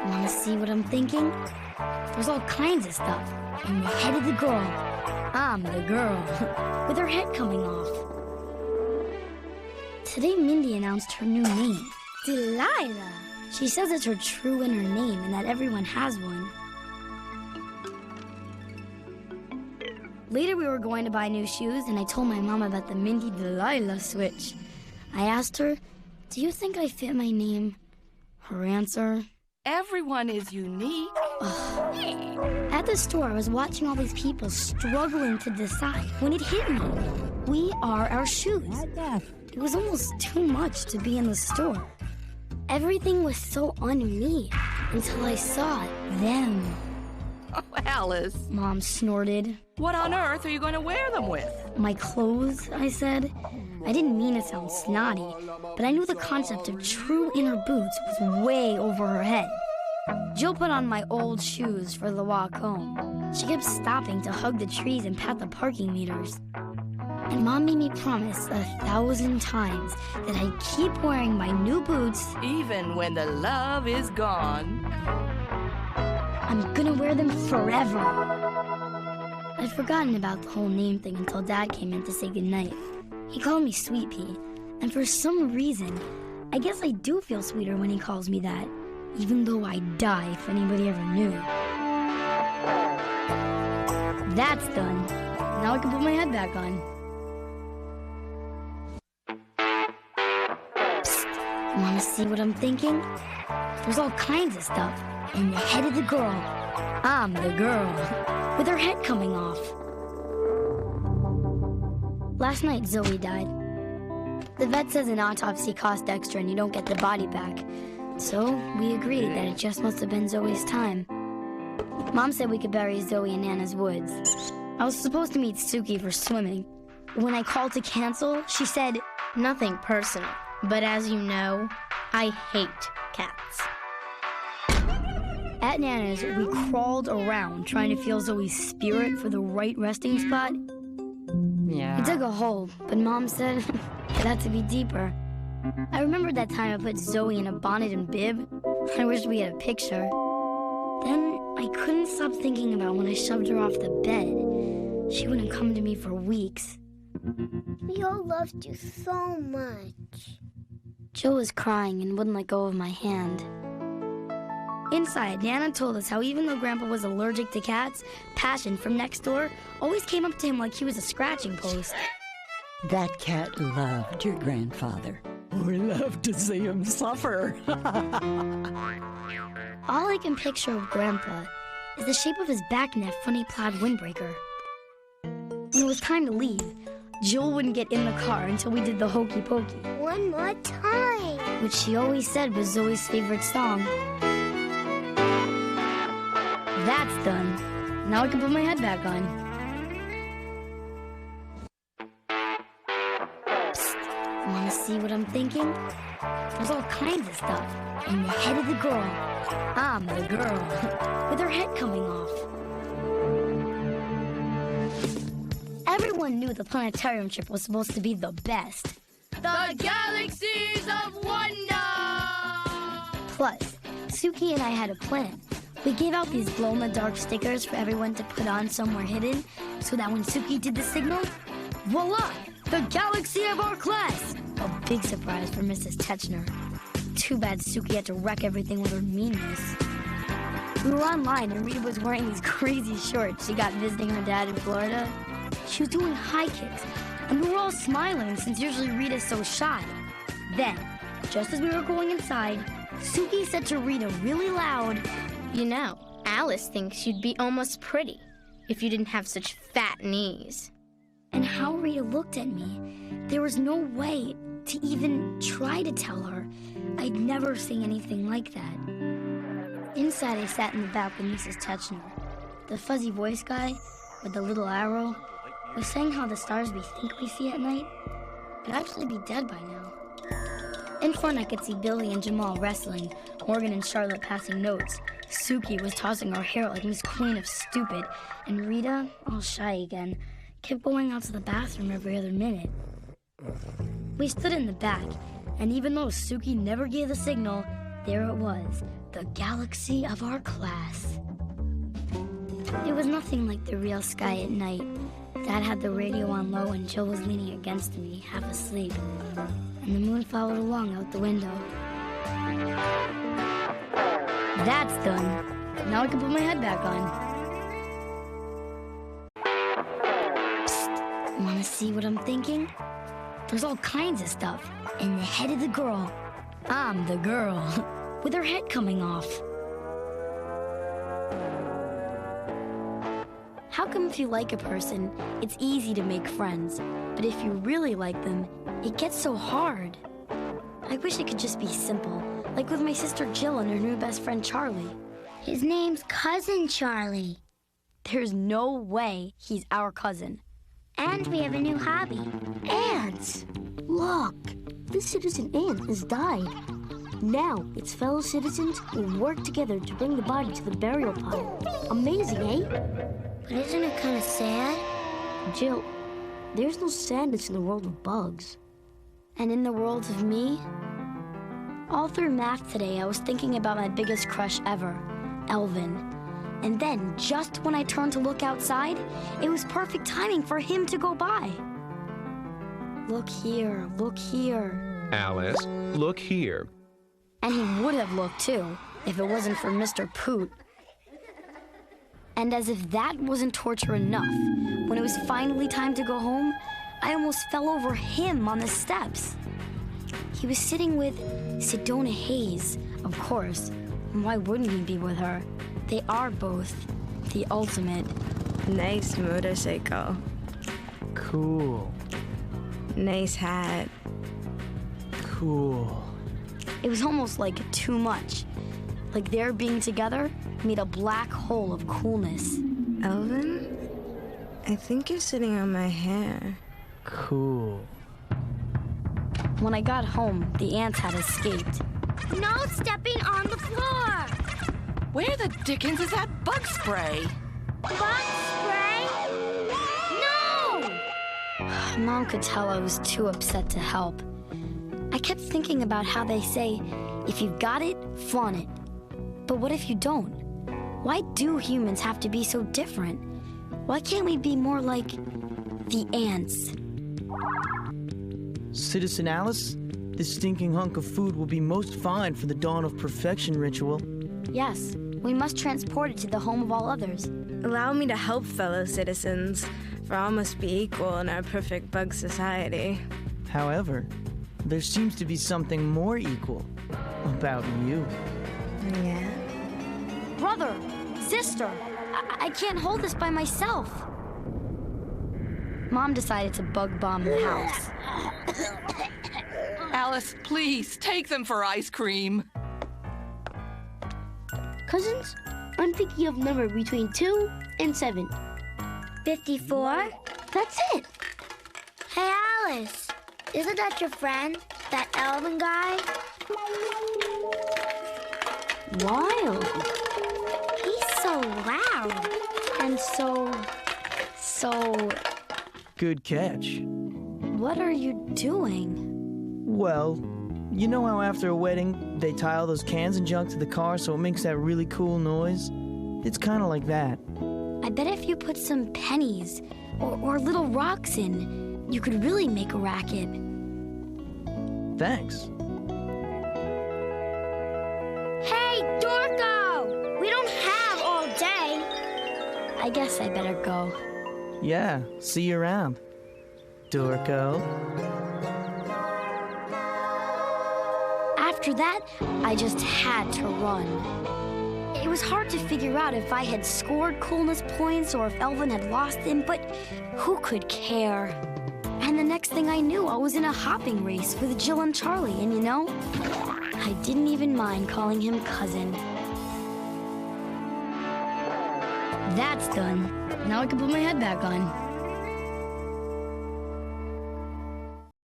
Wanna see what I'm thinking? There's all kinds of stuff. In the head of the girl. I'm the girl. With her head coming off. Today, Mindy announced her new name. Delilah. She says it's her true inner name and that everyone has one. Later, we were going to buy new shoes, and I told my mom about the Mindy Delilah switch. I asked her, do you think I fit my name? Her answer, everyone is unique. At the store, I was watching all these people struggling to decide when it hit me. We are our shoes. It was almost too much to be in the store. Everything was so un-me until I saw them. Oh, Alice. Mom snorted. What on earth are you going to wear them with? My clothes, I said. I didn't mean to sound snotty, but I knew the concept of true inner boots was way over her head. Jill put on my old shoes for the walk home. She kept stopping to hug the trees and pat the parking meters. And Mom made me promise 1,000 times that I'd keep wearing my new boots even when the love is gone. I'm gonna wear them forever. I'd forgotten about the whole name thing until Dad came in to say goodnight. He called me Sweet Pea, and for some reason, I guess I do feel sweeter when he calls me that, even though I'd die if anybody ever knew. That's done. Now I can put my head back on. Psst, wanna see what I'm thinking? There's all kinds of stuff. In the head of the girl. I'm the girl. With her head coming off. Last night, Zoe died. The vet says an autopsy costs extra and you don't get the body back. So we agreed that it just must have been Zoe's time. Mom said we could bury Zoe in Nana's woods. I was supposed to meet Suki for swimming. When I called to cancel, she said, nothing personal, but as you know, I hate cats. At Nana's, we crawled around trying to feel Zoe's spirit for the right resting spot. Yeah. We dug a hole, but Mom said it had to be deeper. I remembered that time I put Zoe in a bonnet and bib. I wished we had a picture. Then I couldn't stop thinking about when I shoved her off the bed. She wouldn't come to me for weeks. We all loved you so much. Jill was crying and wouldn't let go of my hand. Inside, Nana told us how even though Grandpa was allergic to cats, Passion from next door always came up to him like he was a scratching post. That cat loved your grandfather. We love to see him suffer. All I can picture of Grandpa is the shape of his back in that funny plaid windbreaker. When it was time to leave, Jill wouldn't get in the car until we did the Hokey Pokey. One more time. Which she always said was Zoe's favorite song. That's done. Now I can put my head back on. Psst, wanna see what I'm thinking? There's all kinds of stuff. In the head of the girl. I'm the girl. With her head coming off. Everyone knew the planetarium trip was supposed to be the best. The Galaxies of Wonder! Plus, Suki and I had a plan. We gave out these glow-in-the-dark stickers for everyone to put on somewhere hidden, so that when Suki did the signal, voila! The galaxy of our class! A big surprise for Mrs. Techner. Too bad Suki had to wreck everything with her meanness. We were online and Rita was wearing these crazy shorts she got visiting her dad in Florida. She was doing high kicks, and we were all smiling since usually Rita's so shy. Then, just as we were going inside, Suki said to Rita really loud, you know, Alice thinks you'd be almost pretty if you didn't have such fat knees. And how Rita looked at me, there was no way to even try to tell her I'd never seen anything like that. Inside, I sat in the back with Mrs. Techner. The fuzzy voice guy with the little arrow was saying how the stars we think we see at night could actually be dead by now. In front, I could see Billy and Jamal wrestling, Morgan and Charlotte passing notes. Suki was tossing her hair like Miss Queen of Stupid, and Rita, all shy again, kept going out to the bathroom every other minute. We stood in the back, and even though Suki never gave the signal, there it was, the galaxy of our class. It was nothing like the real sky at night. Dad had the radio on low and Jill was leaning against me, half asleep. And the moon followed along out the window. That's done. Now I can put my head back on. Psst, wanna see what I'm thinking? There's all kinds of stuff in the head of the girl. I'm the girl, with her head coming off. How come if you like a person, it's easy to make friends, but if you really like them, it gets so hard? I wish it could just be simple, like with my sister Jill and her new best friend Charlie. His name's Cousin Charlie. There's no way he's our cousin. And we have a new hobby. Ants! Look, the citizen ant has died. Now, its fellow citizens will work together to bring the body to the burial pile. Amazing, eh? But isn't it kind of sad? Jill, there's no sadness in the world of bugs. And in the world of me? All through math today, I was thinking about my biggest crush ever, Elvin. And then, just when I turned to look outside, it was perfect timing for him to go by. Look here, look here. Alice, look here. And he would have looked too, if it wasn't for Mr. Poot. And as if that wasn't torture enough, when it was finally time to go home, I almost fell over him on the steps. He was sitting with Sedona Hayes, of course. And why wouldn't he be with her? They are both the ultimate. Nice motorcycle. Cool. Nice hat. Cool. It was almost like too much. Like their being together made a black hole of coolness. Elvin? I think you're sitting on my hair. Cool. When I got home, the ants had escaped. No stepping on the floor! Where the dickens is that bug spray? Bug spray? No! Mom could tell I was too upset to help. I kept thinking about how they say, if you've got it, flaunt it. But what if you don't? Why do humans have to be so different? Why can't we be more like the ants? Citizen Alice, this stinking hunk of food will be most fine for the dawn of perfection ritual. Yes, we must transport it to the home of all others. Allow me to help fellow citizens, for all must be equal in our perfect bug society. However, there seems to be something more equal about you. Yeah? Brother, sister, I can't hold this by myself. Mom decided to bug bomb the house. Alice, please, take them for ice cream. Cousins, I'm thinking of a number between 2 and 7. 54? That's it. Hey, Alice. Isn't that your friend? That Elvin guy? Wild. He's so loud. And so... Good catch. What are you doing? Well, you know how after a wedding, they tie all those cans and junk to the car so it makes that really cool noise? It's kind of like that. I bet if you put some pennies or little rocks in, you could really make a racket. Thanks. Hey, Dorco! We don't have all day. I guess I better go. Yeah, see you around, Dorco. After that, I just had to run. It was hard to figure out if I had scored coolness points or if Elvin had lost them, but who could care? And the next thing I knew, I was in a hopping race with Jill and Charlie, and you know, I didn't even mind calling him cousin. That's done. Now I can put my head back on.